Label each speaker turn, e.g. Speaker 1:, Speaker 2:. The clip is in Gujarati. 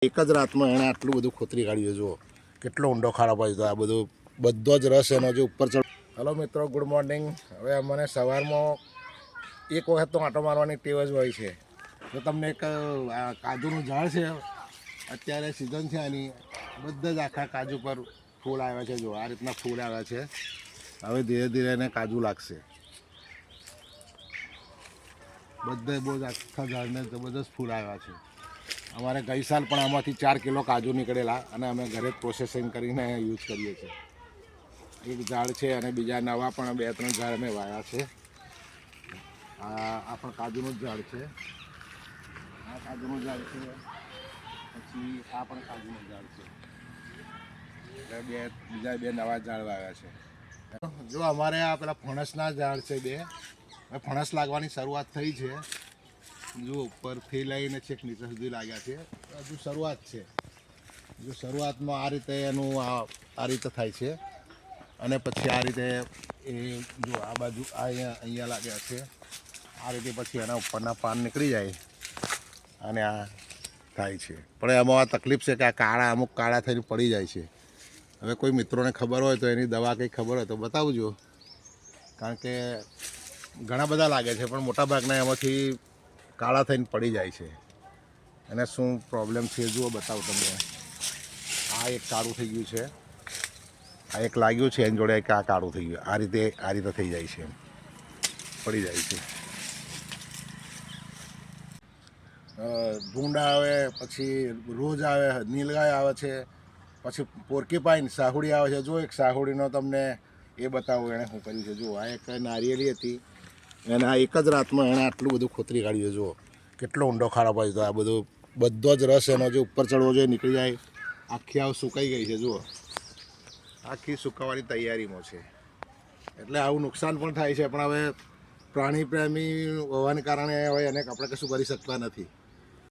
Speaker 1: એક જ રાતમાં એણે આટલું બધું ખોતરી કાઢ્યું. જુઓ કેટલો ઊંડો ખાડો પડ્યો તો આ બધો જ રસ એનો જે ઉપર ચડ. હલો મિત્રો, ગુડ મોર્નિંગ. હવે અમને સવારમાં એક વખત તો આંટો મારવાની ટેવ જ હોય છે. તો તમને એક કાજુનું ઝાડ છે, અત્યારે સિઝન છે એની, બધા જ આખા કાજુ પર ફૂલ આવ્યા છે. જો આ રીતના ફૂલ આવ્યા છે. હવે ધીરે ધીરે એને કાજુ લાગશે. બધે બહુ જ આખા ઝાડને જબરદસ્ત ફૂલ આવ્યા છે. અમારે ગઈ સાલ પણ આમાંથી 4 કિલો કાજુ નીકળેલા અને અમે ઘરે જ પ્રોસેસિંગ કરીને યુઝ કરીએ છીએ. એક ઝાડ છે અને બીજા નવા પણ 2-3 ઝાડ અમે વાવ્યા છે. આ પણ કાજુનું જ ઝાડ છે. આ કાજુનું ઝાડ છે, પછી આ પણ કાજુનું ઝાડ છે. એટલે બીજા 2 નવા ઝાડ વાવ્યા છે. જો અમારે આ પેલા ફણસના ઝાડ છે 2. ફણસ લાગવાની શરૂઆત થઈ છે. જો ઉપરથી લઈને છેક નીચે સુધી લાગ્યા છે. હજુ શરૂઆત છે. જો શરૂઆતમાં આ રીતે એનું આ રીતે થાય છે અને પછી આ રીતે એ જો આ બાજુ અહીંયા લાગ્યા છે. આ રીતે પછી એના ઉપરના પાન નીકળી જાય અને આ થાય છે. પણ એમાં આ તકલીફ છે કે આ કાળા અમુક કાળા થઈને પડી જાય છે. હવે કોઈ મિત્રોને ખબર હોય તો એની દવા કંઈ ખબર હોય તો બતાવજો, કારણ કે ઘણા બધા લાગે છે પણ મોટાભાગના એમાંથી કાળા થઈને પડી જાય છે. અને શું પ્રોબ્લેમ છે જુઓ, બતાવું તમને. આ એક કાળું થઈ ગયું છે, આ એક લાગ્યું છે એની જોડે કે આ કાળું થઈ ગયું. આ રીતે થઈ જાય છે, પડી જાય છે. ભૂંડ આવે, પછી રોજ આવે, નીલગાય આવે છે, પછી પોર્કીપાઈન સાહુડી આવે છે. જો એક સાહુડીનો તમને એ બતાવું એણે શું કર્યું છે. જુઓ આ એક નારિયેલી હતી, અને આ એક જ રાતમાં એણે આટલું બધું ખોતરી કાઢ્યું. જુઓ કેટલો ઊંડો ખાડો પડ્યો તો આ બધો જ રસ એનો જે ઉપર ચડવો જોઈએ નીકળી જાય. આખી આવ સુકાઈ ગઈ છે. જુઓ આખી સુકાવાની તૈયારીમાં છે. એટલે આવું નુકસાન પણ થાય છે. પણ હવે પ્રાણી પ્રેમી હોવાને કારણે હવે એને આપણે કશું કરી શકતા નથી.